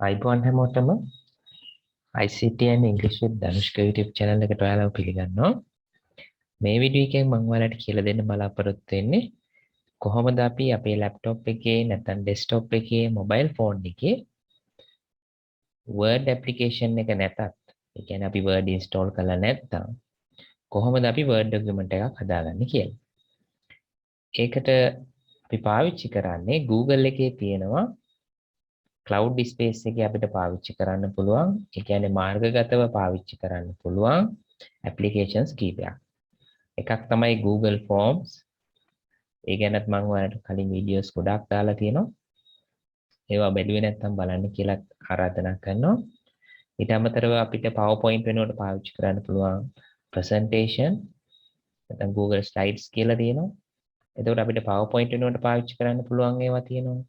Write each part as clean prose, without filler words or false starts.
අයිබෝන් හැමෝටම ICT and English with Dhanushka YouTube channel එකට ඔයාලව පිළිගන්නවා. මේ වීඩියෝ එකෙන් මම ඔයාලට කියලා දෙන්න බලාපොරොත්තු වෙන්නේ කොහොමද අපි අපේ laptop එකේ නැත්නම් desktop එකේ mobile phone එකේ Word application එක නැතත්, ඒ කියන්නේ අපි Word install කරලා නැත්නම් කොහොමද අපි Word document එකක් හදාගන්නේ කියලා. ඒකට අපි පාවිච්චි කරන්නේ Google එකේ තියෙනවා cloud space එකේ අපිට පාවිච්චි කරන්න පුළුවන්. ඒ කියන්නේ මාර්ගගතව පාවිච්චි කරන්න පුළුවන් applications කීපයක්. එකක් තමයි Google Forms. ඒ ගැනත් මම ඔයාලට කලින් වීඩියෝස් ගොඩක් දාලා තියෙනවා. ඒවා බැලුවේ නැත්නම් බලන්න කියලා ආරාධනා කරනවා. ඊට අමතරව අපිට PowerPoint වෙනුවට පාවිච්චි කරන්න පුළුවන් presentation. නැත්නම් Google Slides කියලා තියෙනවා. එතකොට අපිට PowerPoint වෙනුවට පාවිච්චි කරන්න පුළුවන් ඒවා තියෙනවා.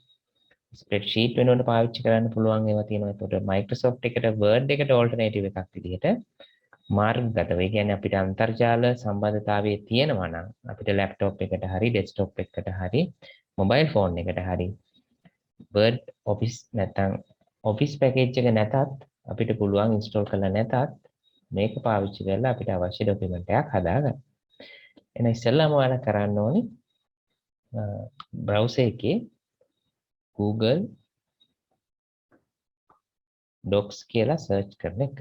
ස්ප්‍රෙඩ්ෂීට් වෙනුවට පාවිච්චි කරන්න පුළුවන් ඒවා තියෙනවා. ඒකට Microsoft එකට Word එකට alternative එකක් විදිහට මාර්ගගතව, ඒ කියන්නේ අපිට අන්තර්ජාල සම්බන්ධතාවයේ තියෙනවා නම් අපිට laptop එකට හරි desktop එකකට හරි mobile phone එකට හරි Word Office නැත්නම් Office package එක නැතත් අපිට පුළුවන් install කරලා නැතත් මේක පාවිච්චි කරලා අපිට අවශ්‍ය document එකක් හදාගන්න. එහෙනම් ඉස්සෙල්ලාම ඔයාලා කරන්න ඕනේ browser එකේ Google Docs කියලා search කරන එක.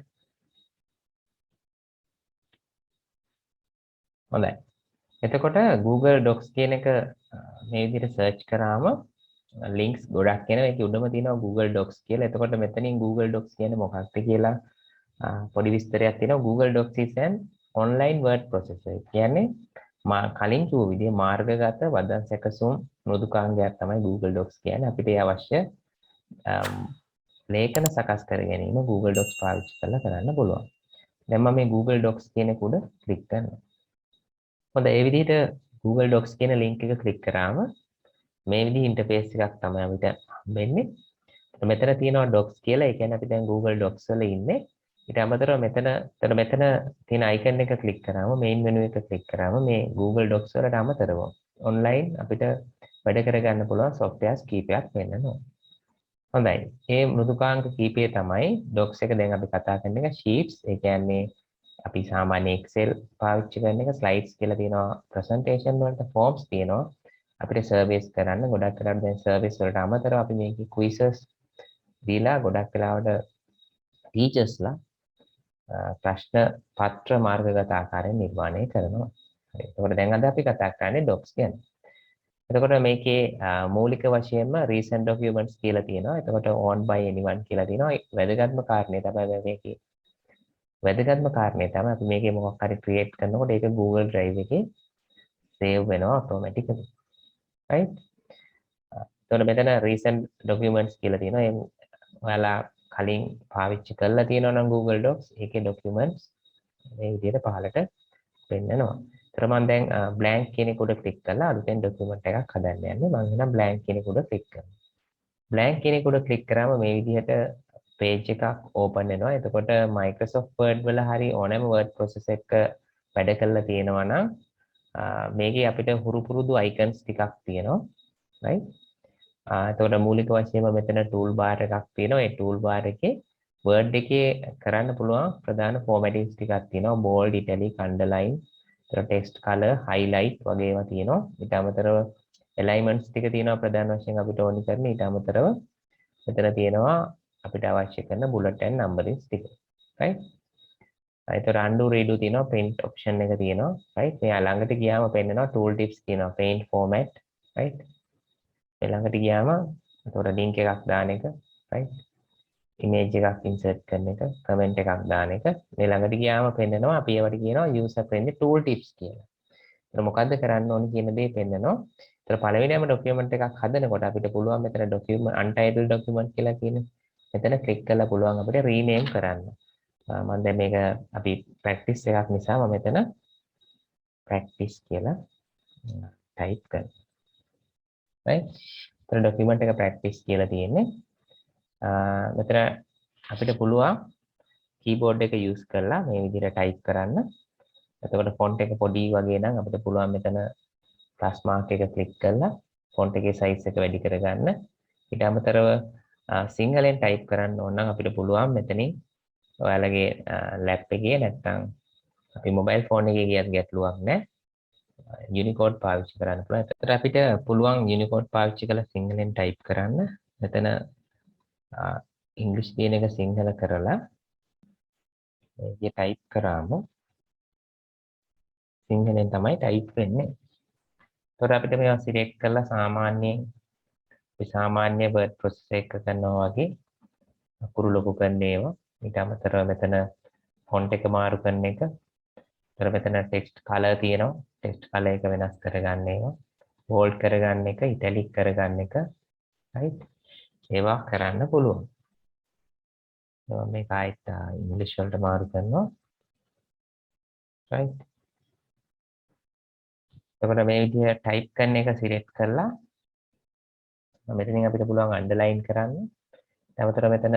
හොඳයි. එතකොට Google Docs කියන එක මේ විදිහට search කරාම links ගොඩක් එනවා. ඒකේ උඩම තියෙනවා Google Docs කියලා. එතකොට මෙතනින් Google Docs කියන්නේ මොකක්ද කියලා පොඩි විස්තරයක් තියෙනවා. Google Docs is an online word processor. කියන්නේ කලින් කිව්ව විදිහේ මාර්ගගත වදන් සැකසුම් මෘදුකාංගයක් තමයි Google Docs කියන්නේ. අපිට ඒ අවශ්‍ය ලේඛන සකස් කර ගැනීම Google Docs පාවිච්චි කරලා කරන්න පුළුවන්. දැන් මම මේ Google Docs කියන එක උඩ ක්ලික් කරනවා. හොඳයි, ඒ විදිහට Google Docs කියන link එක ක්ලික් කරාම මේ විදිහ ඉන්ටර්ෆේස් එකක් තමයි අපිට හම්බෙන්නේ. මෙතන තියෙනවා Docs කියලා. ඒ කියන්නේ අපි දැන් Google Docs වල ඉන්නේ. ඊට අමතරව මෙතන තියෙන icon එක ක්ලික් කරාම main menu එක ක්ලික් කරාම මේ Google Docs වලට අමතරව online අපිට වැඩ කරගන්න පුළුවන් softwares කීපයක් වෙන්නනවා. හොඳයි. මේ මෘදුකාංග කීපය තමයි Docs එක. දැන් අපි කතා කරන එක sheets. ඒ කියන්නේ අපි සාමාන්‍ය Excel පාවිච්චි කරන එක, slides කියලා තියෙනවා, presentation වලට forms තියෙනවා. අපිට surveys කරන්න ගොඩක් වෙලාවට දැන් surveys වලට අමතරව අපි මේකේ quizzes දීලා ගොඩක් වෙලාවට teachersලා ප්‍රශ්න පත්‍ර මාර්ගගත ආකාරයෙන් නිර්මාණය කරනවා. හරි. ඒකට දැන් අද අපි කතා කරන්නේ docs ගැන. එතකොට මේකේ මූලික වශයෙන්ම recent documents කියලා තියෙනවා. එතකොට owned by anyone කියලා තියෙනවා. වැදගත්ම කාරණේ තමයි මේකේ අපි මේකේ මොකක් හරි create කරනකොට ඒක Google Drive එකේ save වෙනවා automatically. right? එතකොට මෙතන recent documents කියලා තියෙනවා. ඔයාලා කලින් පාවිච්චි කරලා තියෙනවා නම් Google Docs ඒකේ documents මේ විදිහට පහලට පෙන්නනවා. ඒතර මම දැන් blank කියන එක උඩ click කරලා අලුතෙන් document එකක් හදන්න යන්නේ. මම එහෙනම් blank කියන එක උඩ click කරනවා. blank කියන එක උඩ click කරාම මේ විදිහට page එකක් open වෙනවා. එතකොට Microsoft Word වල හරි ඕනෑම word processor එක වැඩ කරලා තියෙනවා නම් මේකේ අපිට හුරු පුරුදු icons ටිකක් තියෙනවා. right? එතකොට මූලික වශයෙන්ම මෙතන tool bar එකක් තියෙනවා. ඒ tool bar එකේ Word එකේ කරන්න පුළුවන් ප්‍රධාන formattings ටිකක් තියෙනවා. bold, italic, underline, text color, highlight වගේ ඒවා තියෙනවා. ඊට අමතරව alignments ටික තියෙනවා ප්‍රධාන වශයෙන් අපිට ඕනි කරන. ඊට අමතරව මෙතන තියෙනවා අපිට අවශ්‍ය කරන bullet and numbering ටික. right? එතකොට undo redo තියෙනවා, print option එක තියෙනවා. right? මේ ළඟට ගියාම පෙන්නනවා tool tips තියෙනවා, paint format. right? ළඟට ගියාම එතකොට link එකක් දාන එක, right? image එකක් insert කරන එක, comment එකක් දාන එක. මේ ළඟට ගියාම පෙන්නනවා අපි ඒවට කියනවා user friendly tool tips කියලා. ඒක මොකද්ද කරන්න ඕනේ කියන දේ පෙන්නනවා. ඒතර පළවෙනිම document එකක් හදනකොට අපිට පුළුවන් මෙතන document untitled document කියලා කියන මෙතන click කරලා පුළුවන් අපිට rename කරන්න. මම දැන් මේක අපි practice එකක් නිසා මම මෙතන practice කියලා type කරනවා. right? එතන document එක practice කියලා තියෙන්නේ. මෙතන අපිට පුළුවන් keyboard එක use කරලා මේ විදිහට type කරන්න. එතකොට font එක පොඩි වගේ නම් අපිට පුළුවන් මෙතන plus mark එක click කරලා font එකේ size එක වැඩි කරගන්න. ඊට අමතරව සිංහලෙන් ටයිප් කරන්න ඕන නම් අපිට පුළුවන් මෙතනින් ඔයාලගේ ලැප් එකේ නැත්නම් අපි මොබයිල් ෆෝන් එකේ ගියත් ගැටලුවක් නැහැ. යුනිකෝඩ් පාවිච්චි කරන්න පුළුවන්. එතකොට අපිට පුළුවන් යුනිකෝඩ් පාවිච්චි කරලා සිංහලෙන් ටයිප් කරන්න. මෙතන ඉංග්‍රීසි කියන එක සිංහල කරලා මේක ටයිප් කරාම සිංහලෙන් තමයි ටයිප් වෙන්නේ. එතකොට අපිට මේවා සිලෙක්ට් කරලා සාමාන්‍ය වර්ඩ් ප්‍රොසෙස් එක කරනවා වගේ අකුරු ලොකු කරන ඒවා ඊට අමතරව මෙතන ෆොන්ට් එක මාරු කරන එක. එතකොට මෙතන ටෙක්ස්ට් කලර් තියෙනවා. ටෙක්ස්ට් කලර් එක වෙනස් කරගන්න ඒවා. බෝල්ඩ් කරගන්න එක, ඉටැලික් කරගන්න එක. රයිට්. ඒවා කරන්න පුළුවන්. මේක ආයෙත් ඉංග්‍රීසි වලට මාරු කරනවා. රයිට්. එතකොට මේ විදිහට ටයිප් කරන එක සිලෙක්ට් කරලා මෙතනින් අපිට පුළුවන් අන්ඩර්ලයින් කරන්න. නැවතර මෙතන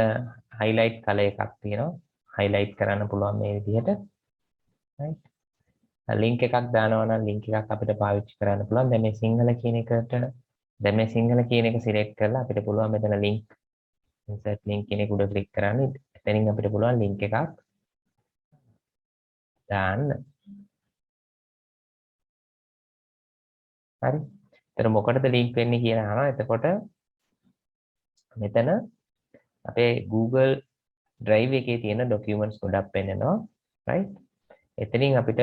highlight කලර් එකක් තියෙනවා. highlight කරන්න පුළුවන් මේ විදිහට. right. link එකක් දානවා නම් link එකක් අපිට පාවිච්චි කරන්න පුළුවන්. දැන් මේ සිංහල කියන එක select කරලා අපිට පුළුවන් මෙතන link insert link කියන එක උඩ click කරන්න. එතනින් අපිට පුළුවන් link එකක් දාන්න. හරි. එතන මොකටද link වෙන්නේ කියලා අහනවා. එතකොට මෙතන අපේ Google Drive එකේ තියෙන documents ගොඩක් පෙන්නනවා. right. එතනින් අපිට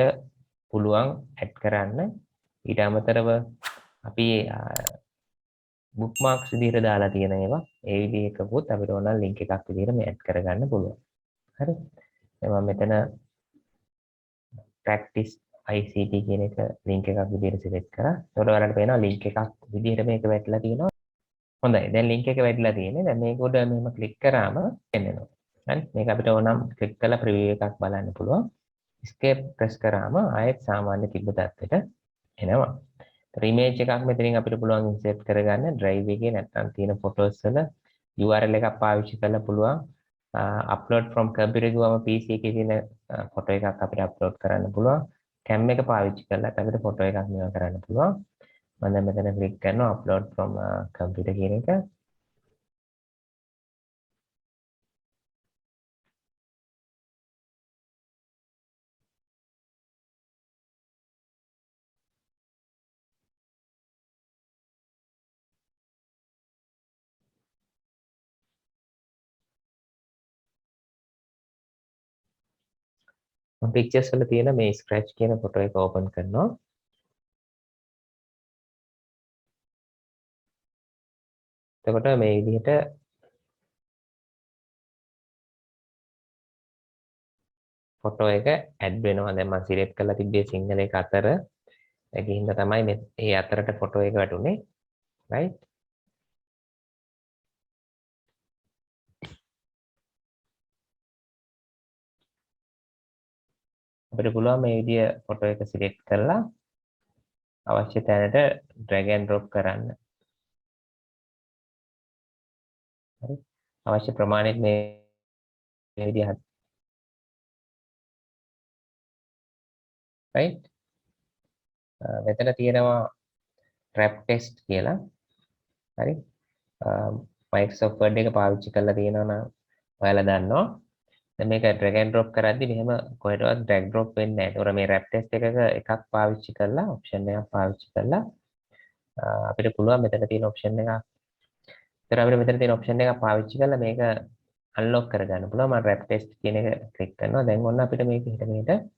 පුළුවන් add කරන්න. ඊට අමතරව අපි bookmarks විදිහට දාලා තියෙන ඒවා ඒ විදිහකකුත් අපිට ඕන link එකක් විදිහට මේ add කරගන්න පුළුවන්. හරි. මම මෙතන practice ICT කියන එක link එකක් විදිහට select කරා. එතකොට ඔයාලට පේනවා link එකක් විදිහට මේක වැටලා තියෙනවා. හොඳයි. දැන් link එක වැටලා තියෙන්නේ. දැන් මේක උඩ මෙහෙම click කරාම එන්නෙනවා. හරි. මේක අපිට ඕනම් click කරලා preview එකක් බලන්න පුළුවන්. escape press කරාම ආයෙත් සාමාන්‍ය තිබ්බ තත්ත්වෙට එනවා. image එකක් මෙතනින් අපිට පුළුවන් insert කරගන්න drive එකේ නැත්නම් තියෙන photos වල URL එකක් පාවිච්චි කරලා පුළුවන් upload from computer ගිහුවම PC එකේ තියෙන photo එකක් අපිට upload කරන්න පුළුවන්. cam එක පාවිච්චි කරලා අපිට photo එකක් මේවා කරන්න පුළුවන්. මම දැන් මෙතන click කරනවා upload from computer කියන එක. මම pictures වල තියෙන මේ scratch කියන photo එක open කරනවා. එතකොට මේ විදිහට photo එක add වෙනවා. දැන් මම select කරලා තිබ්බේ සිංහල එක අතර ඒකින්ද තමයි මේ අතරට photo එක වැටුනේ. right. අපිට පුළුවන් මේ විදිය photo එක select කරලා අවශ්‍ය තැනට drag and drop කරන්න. හරි. අවශ්‍ය ප්‍රමාණයට මේ විදිහට right. මෙතන තියෙනවා trap test කියලා. හරි. Microsoft Word එක පාවිච්චි කරලා තියෙනවා නම් ඔයාලා දන්නවා. දැන් මේක drag and drop කරද්දි මෙහෙම කොහෙටවත් drag drop වෙන්නේ නැහැ. ඒතොර මේ wrap test එකක් පාවිච්චි කරලා option එකක් පාවිච්චි කරලා අපිට පුළුවන් මෙතන තියෙන option එකක්. ඒතර අපිට මෙතන තියෙන option එකක් පාවිච්චි කරලා මේක unlock කරගන්න පුළුවන්. මම wrap test කියන එක click කරනවා. දැන් ඔන්න අපිට මේක හිට මෙහෙට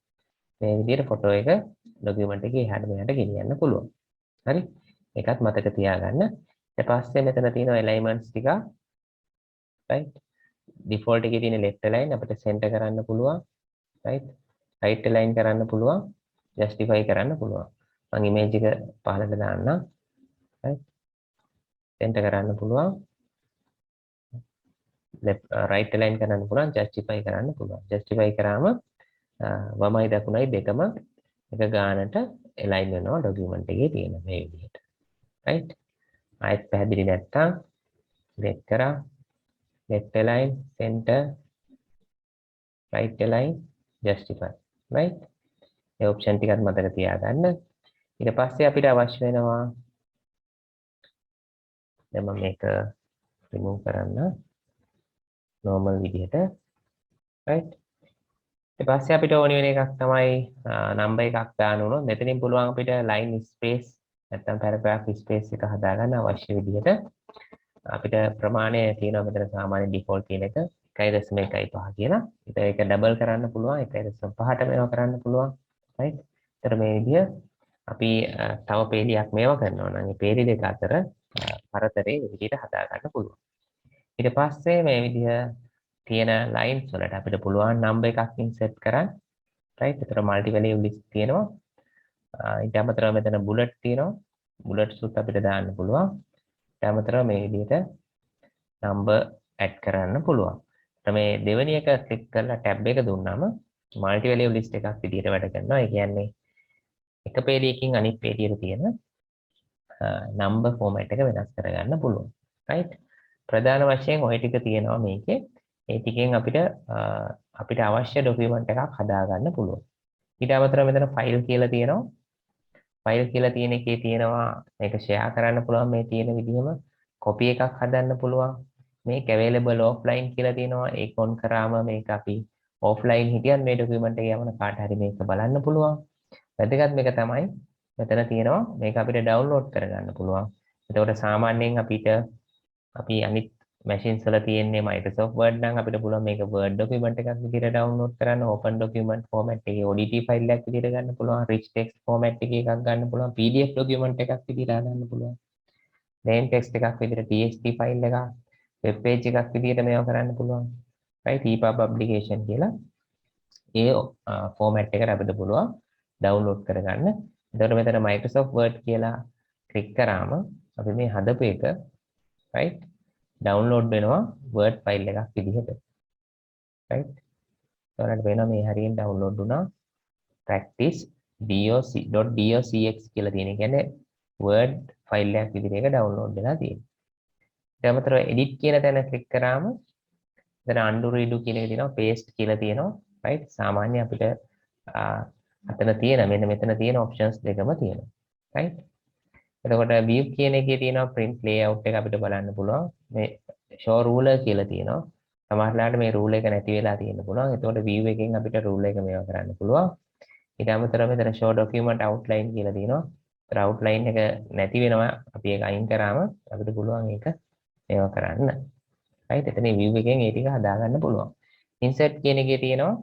මේ විදිහට photo එක document එකේ එහාට මෙහාට ගෙනියන්න පුළුවන්. හරි. ඒකත් මතක තියාගන්න. ඊට පස්සේ මෙතන තියෙන alignments ටික right. default එකේ තියෙන left align අපිට center කරන්න පුළුවන්. right. right align කරන්න පුළුවන්. justify කරන්න පුළුවන්. මම image එක පහළට දාන්නම්. right. center කරන්න පුළුවන්. left right align කරන්න පුළුවන්. justify කරන්න පුළුවන්. justify කරාම වමයි දකුණයි දෙකම එක ගානට align වෙනවා document එකේ තියෙන මේ විදිහට. right. ආයෙත් පැහැදිලි නැත්තම් select කරා left align, center, right align, justify. right. මේ option ටිකත් මතක තියාගන්න. ඊට පස්සේ අපිට අවශ්‍ය වෙනවා දැන් මම මේක remove කරන්න normal විදිහට right ඊට පස්සේ අපිට ඕන වෙන එකක් තමයි number එකක් දාන්න උනොත් මෙතනින් පුළුවන් අපිට line space නැත්නම් paragraph space එක හදාගන්න අවශ්‍ය විදිහට අපිට ප්‍රමාණය තියෙනවා මෙතන සාමාන්‍ය default තියෙන එක 1.1.5 කියලා. ඒක ඩබල් කරන්න පුළුවන් 1.5ට මේව කරන්න පුළුවන්. right? ඒතර මේ විදිය අපි තව පේලියක් මේව කරනවා නම් මේ පේලි දෙක අතර පරතරේ විදිහට හදා ගන්න පුළුවන්. ඊට පස්සේ මේ විදිය තියෙන lines වලට අපිට පුළුවන් number එකක් insert කරන්න. right? ඒතර multi value list තියෙනවා. ඊට අමතරව මෙතන bullet තියෙනවා. bullets උත් අපිට දාන්න පුළුවන්. ඊට අමතරව මේ විදිහට number add කරන්න පුළුවන්. මේ දෙවෙනි එක ක්ලික් කරලා ටැබ් එක දුන්නාම multi value list එකක් විදිහට වැඩ කරනවා. ඒ කියන්නේ එක පේලියකින් අනිත් පේලියට තියෙන number format එක වෙනස් කරගන්න පුළුවන්. right? ප්‍රධාන වශයෙන් ওই ටික තියෙනවා මේකේ. ඒ ටිකෙන් අපිට අවශ්‍ය document එකක් හදාගන්න පුළුවන්. ඊට අමතරව මෙතන file කියලා තියෙනවා. file කියලා තියෙන එකේ තියෙනවා මේක share කරන්න පුළුවන් මේ තියෙන විදිහම copy එකක් හදන්න පුළුවන්. මේක available offline කියලා තියෙනවා. ඒක on කරාම මේක අපි offline හිටියත් මේ document එක යවන කාට හරි මේක බලන්න පුළුවන්. වැදගත් මේක තමයි මෙතන තියෙනවා මේක අපිට download කරගන්න පුළුවන්. එතකොට සාමාන්‍යයෙන් අපි අනිත් machines වල තියෙන්නේ Microsoft Word නම් අපිට පුළුවන් මේක Word document එකක් විදිහට download කරන්න open document format එකේ ODT file එකක් විදිහට ගන්න පුළුවන් rich text format එකේ එකක් ගන්න පුළුවන් PDF document එකක් විදිහට ගන්න පුළුවන් plain text එකක් විදිහට TXT file එකක් web page එකක් විදිහට මේව කරන්න පුළුවන් right EPUB application කියලා ඒ format එකට අපිට පුළුවන් download කරගන්න. එතකොට මෙතන Microsoft Word කියලා click කරාම අපි මේ හදපු එක right download වෙනවා Word file එකක් විදිහට right ඔයාලට වෙනවා මේ හරියෙන් download වුණා practice.docx කියලා තියෙන. කියන්නේ Word file එකක් විදිහට ඒක download වෙලා තියෙනවා. ඊට අමතරව edit කියන තැන click කරාම එතන undo redo කියන එක තියෙනවා paste කියලා තියෙනවා right සාමාන්‍ය අපිට අතන තියෙන මෙන්න මෙතන තියෙන options දෙකම තියෙනවා right එතකොට view කියන එකේ තියෙනවා print layout එක අපිට බලන්න පුළුවන් මේ show ruler කියලා තියෙනවා සමහරවිට මේ rule එක නැති වෙලා තියෙන්න පුළුවන් එතකොට view එකෙන් අපිට rule එක මේවා කරන්න පුළුවන් ඊට අමතරව මෙතන show document outline කියලා තියෙනවා ඒතර outline එක නැති වෙනවා අපි ඒක අයින් කරාම අපිට පුළුවන් ඒක මේවා කරන්න right එතන view එකෙන් ඒ ටික හදා ගන්න පුළුවන් insert කියන එකේ තියෙනවා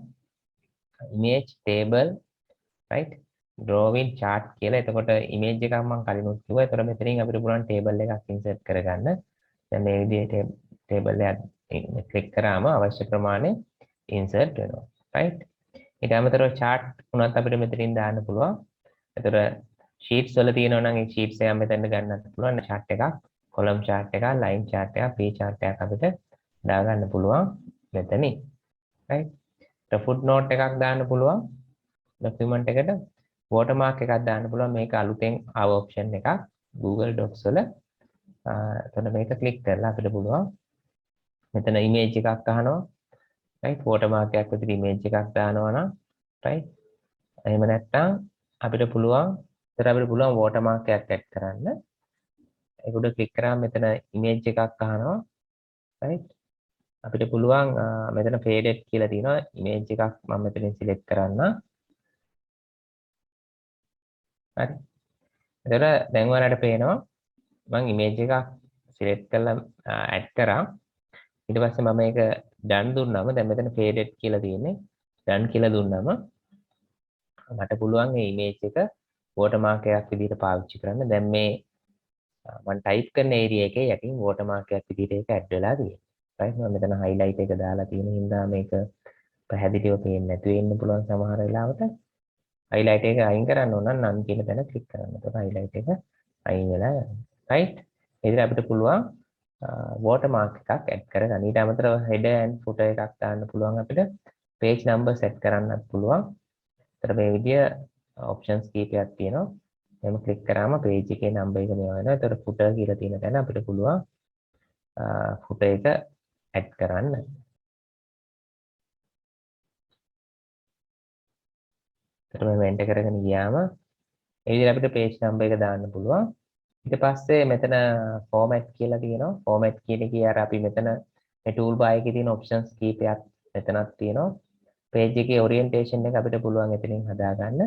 image table right drawing chart කියලා. එතකොට image එකක් මම කලිනුත් කිව්වා. ඒතර මෙතනින් අපිට පුළුවන් table එකක් insert කරගන්න. දැන් මේ විදිහට table එක click කරාම අවශ්‍ය ප්‍රමාණය insert වෙනවා. right ඊට අමතරව chart උනත් අපිට මෙතනින් දාන්න පුළුවන්. ඒතර sheets වල තියෙනවා නම් ඒ sheets එක මෙතන ගන්නත් පුළුවන්. chart එකක් column chart එකක් line chart එකක් page chart එකක් අපිට දාගන්න පුළුවන් මෙතනින්. right footnote එකක් දාන්න පුළුවන්. document එකට watermark එකක් දාන්න පුළුවන් මේක අලුතෙන් ආව option එකක් Google Docs වල එතන මේක click කරලා අපිට පුළුවන් මෙතන image එකක් අහනවා right watermark එකක් විතර image එකක් දානවා නම් right එහෙම නැත්නම් අපිට පුළුවන් watermark එකක් add කරන්න ඒක උඩ click කරාම මෙතන image එකක් අහනවා right අපිට පුළුවන් මෙතන faded කියලා තියෙනවා image එකක් මම මෙතනින් select කරන්න හරි. එතකොට දැන් ඔයාලට පේනවා මම image එකක් select කරලා add කරා. ඊට පස්සේ මම මේක done දුන්නාම දැන් මෙතන faded කියලා තියෙන්නේ. done කියලා දුන්නාම මට පුළුවන් මේ image එක watermark එකක් විදිහට පාවිච්චි කරන්න. දැන් මේ මම type කරන area එකේ යටින් watermark එකක් විදිහට ඒක add වෙලා තියෙනවා. right මම මෙතන highlight එක දාලා තියෙන හින්දා මේක පැහැදිලිව පේන්නේ නැතුව ඉන්න පුළුවන් සමහර වෙලාවට. highlight එක අයින් කරන්න ඕන නම් none කියන තැන click කරන්න. එතකොට highlight එක අයින් වෙලා යනවා. right? ඒ විදිහට අපිට පුළුවන් watermark එකක් add කරගන්න. ඊට අමතරව header and footer එකක් දාන්න පුළුවන් අපිට. page number set කරන්නත් පුළුවන්. ඒතර මේ විදිය options කීපයක් තියෙනවා. එහෙම click කරාම page එකේ number එක මේවා වෙනවා. ඒතර footer කියලා තියෙන තැන අපිට පුළුවන් footer එක add කරන්න. එතකොට මේ enter කරගෙන ගියාම ඒ විදිහට අපිට page number එක දාන්න පුළුවන්. ඊට පස්සේ මෙතන format කියලා තියෙනවා. format කියන එකේ අර අපි මෙතන මේ tool bar එකේ තියෙන options කීපයක් මෙතනක් තියෙනවා. page එකේ orientation එක අපිට පුළුවන් එතනින් හදාගන්න.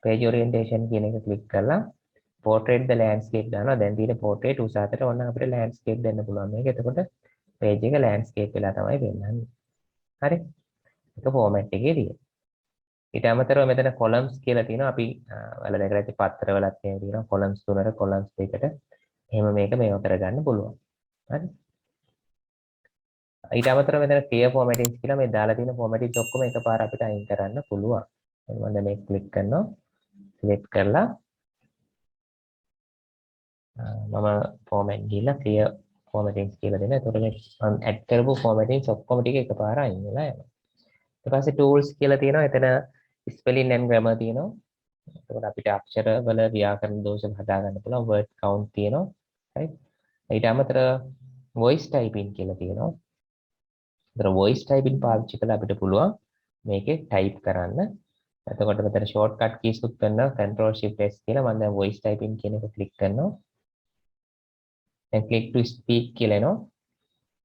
page orientation කියන එක click කරලා portrait the landscape දානවා. දැන් තියෙන portrait උස අතට ඕන අපිට landscape දෙන්න පුළුවන් මේක. එතකොට page එක landscape වෙලා තමයි පෙන්නන්නේ. හරි. ඒක format එකේ තියෙනවා. ඊට අමතරව මෙතන columns කියලා තියෙනවා. අපි ඔයාලා දැකලා ඇති පත්තරවලත් එහෙම තියෙනවා. columns 3කට columns 2කට එහෙම මේක මේව කරගන්න පුළුවන්. හරි. ඊට අමතරව මෙතන clear formattings කියලා මේ දාලා තියෙන formattings ඔක්කොම එකපාර අපිට අයින් කරන්න පුළුවන්. මම දැන් මේක click කරනවා. select කරලා මම format ගිහලා clear formattings කියලා දෙනවා. එතකොට මේ add කරපු formattings ඔක්කොම ටික එකපාර අයින් වෙලා යනවා. ඊට පස්සේ tools කියලා තියෙනවා. එතන spelling and grammar තියෙනවා. එතකොට අපිට අක්ෂර වල ව්‍යාකරණ දෝෂ හදා ගන්න පුළුවන්. word count තියෙනවා. right? ඊට අමතරව voice typing කියලා තියෙනවා. ඒතර voice typing පාවිච්චි කරලා අපිට පුළුවන් මේකේ type කරන්න. එතකොට මෙතන shortcut keys උත් කරනවා control shift s කියලා. මම දැන් voice typing කියන එක click කරනවා. දැන් click to speak කියලා එනවා.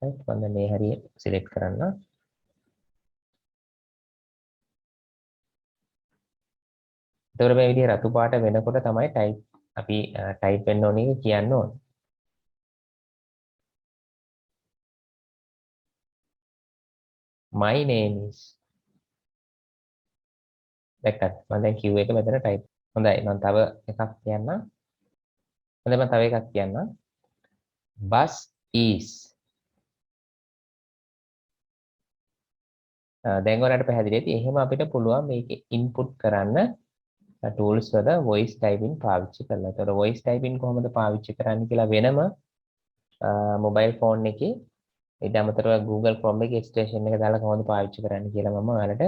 right? මම දැන් මේ හරිය select කරන්න. එතකොට මේ විදිහ රතු පාට වෙනකොට තමයි type අපි type වෙන්න ඕනේ කියන්න ඕනේ. My name is දැක්කත් මම දැන් කිව් එක මෙතන type. හොඳයි මම තව එකක් කියන්නම්. හොඳයි මම තව එකක් කියන්නම්. bus is දැන් ඔයාලට පැහැදිලි ඇති. එහෙම අපිට පුළුවන් මේකේ input කරන්න tools වල voice typing පාවිච්චි කරලා. ඒතකොට voice typing කොහොමද පාවිච්චි කරන්න කියලා වෙනම mobile phone එකේ ඊට අමතරව Google Chrome එකේ extension එක දාලා කොහොමද පාවිච්චි කරන්න කියලා මම ඔයාලට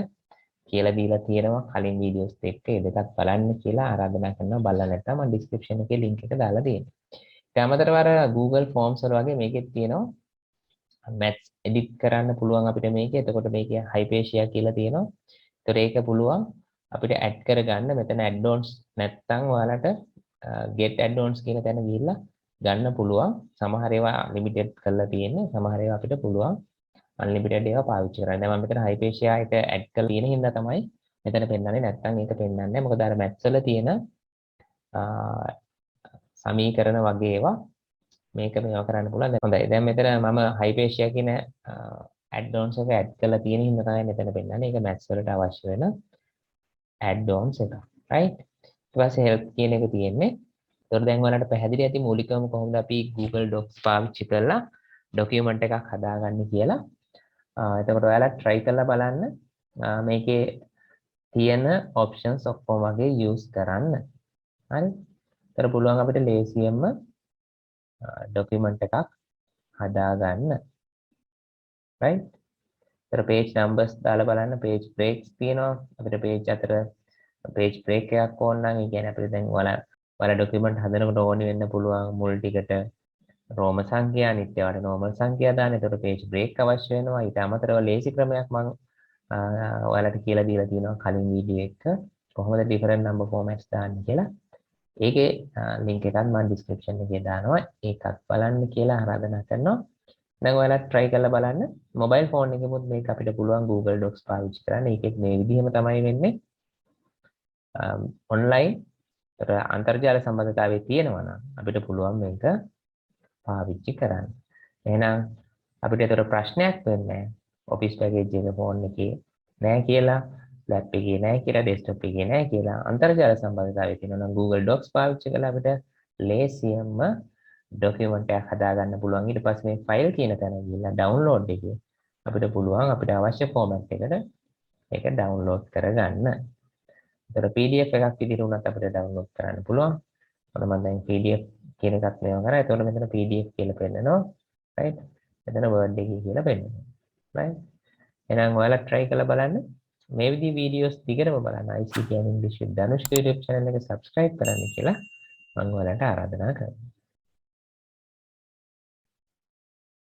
කියලා දීලා තියෙනවා කලින් වීඩියෝස් එක්ක. ඒ දෙකක් බලන්න කියලා ආරාධනා කරනවා. බලලා නැත්නම් මම description එකේ link එක දාලා තියෙනවා. ඊට අමතරව අර Google Forms වල වගේ මේකෙත් තියෙනවා maths edit කරන්න පුළුවන් අපිට මේකේ. එතකොට මේකේ Hypatia කියලා තියෙනවා. ඒතර ඒක පුළුවන් අපිට add කරගන්න. මෙතන add-ons නැත්තම් ඔයාලට get add-ons කියන තැන ගිහිල්ලා ගන්න පුළුවන්. සමහර ඒවා limited කරලා තියෙන්නේ. සමහර ඒවා අපිට පුළුවන් unlimited ඒවා පාවිච්චි කරන්න. දැන් මම මෙතන Hypatia එක add කරලා තියෙන හින්දා තමයි මෙතන පෙන්නන්නේ. නැත්තම් ඒක පෙන්නන්නේ නැහැ. මොකද අර maths වල තියෙන සමීකරණ වගේ ඒවා මේක මේවා කරන්න පුළුවන්. දැන් හොඳයි. දැන් මෙතන මම Hypatia කියන add-ons එක add කරලා තියෙන හින්දා තමයි මෙතන පෙන්නන්නේ. ඒක maths වලට අවශ්‍ය වෙන add-ons එක. right? ඊට පස්සේ help කියන එක තියෙන්නේ. ඒතකොට දැන් ඔයාලට පැහැදිලි ඇති මූලිකවම කොහොමද අපි Google Docs පාවිච්චි කරලා document එකක් හදාගන්නේ කියලා. එතකොට ඔයාලා try කරලා බලන්න මේකේ තියෙන options ඔක්කොම වගේ use කරන්න. හරි? ඒතර පුළුවන් අපිට ලේසියෙන්ම document එකක් හදාගන්න. right? ඒතර page numbers දාලා බලන්න page breaks තියෙනවා. අපිට page අතර page break එකක් ඕන නම් ඒ කියන්නේ අපිට දැන් ඔයාලා document හදනකොට ඕනි වෙන්න පුළුවන් මුල් ටිකට රෝම සංඛ්‍යා අනිත් ඒවාට normal සංඛ්‍යා දාන්න. ඒතකොට page break අවශ්‍ය වෙනවා. ඊට අමතරව ලේසි ක්‍රමයක් මම ඔයාලට කියලා දීලා තියෙනවා කලින් වීඩියෝ එක කොහොමද different number formats දාන්නේ කියලා. ඒකේ link එකත් මම description එකේ දානවා. ඒකත් බලන්න කියලා ආරාධනා කරනවා. දැන් ඔයාලා try කරලා බලන්න. mobile phone එකෙමුත් මේක අපිට පුළුවන් Google Docs පාවිච්චි කරන්න. ඒකෙත් මේ විදිහම තමයි වෙන්නේ. online අන්තර්ජාල සම්බන්ධතාවයේ තියෙනවා නම් අපිට පුළුවන් මේක පාවිච්චි කරන්න. එහෙනම් අපිට ඒතර ප්‍රශ්නයක් වෙන්නේ ඔෆිස් පැකේජ් එක ෆෝන් එකේ නෑ කියලා, ලැප් එකේ නෑ කියලා, ඩෙස්ක්ටොප් එකේ නෑ කියලා අන්තර්ජාල සම්බන්ධතාවයේ තියෙනවා නම් Google Docs පාවිච්චි කරලා අපිට ලේසියෙන්ම ડોකියුමන්ට් එකක් හදාගන්න පුළුවන්. ඊට පස්සේ මේ ෆයිල් කියන තැන ගිහිල්ලා ඩවුන්ලෝඩ් එකේ අපිට පුළුවන් අපිට අවශ්‍ය ෆෝමැට් එකට ඒක ඩවුන්ලෝඩ් කරගන්න. ඒතර PDF එකක් විදිහට උනත් අපිට ඩවුන්ලෝඩ් කරන්න පුළුවන්. මම දැන් PDF කියන එකක් මේවා කරා. එතකොට මෙතන PDF කියලා පෙන්නනවා. right? මෙතන Word එකේ කියලා පෙන්නනවා. right? එහෙනම් ඔයාලා try කරලා බලන්න. මේ විදිහේ වීඩියෝස් දිගටම බලන්න ICT and English with Danushka YouTube channel එක subscribe කරන්න කියලා මම ඔයාලට ආරාධනා කරනවා.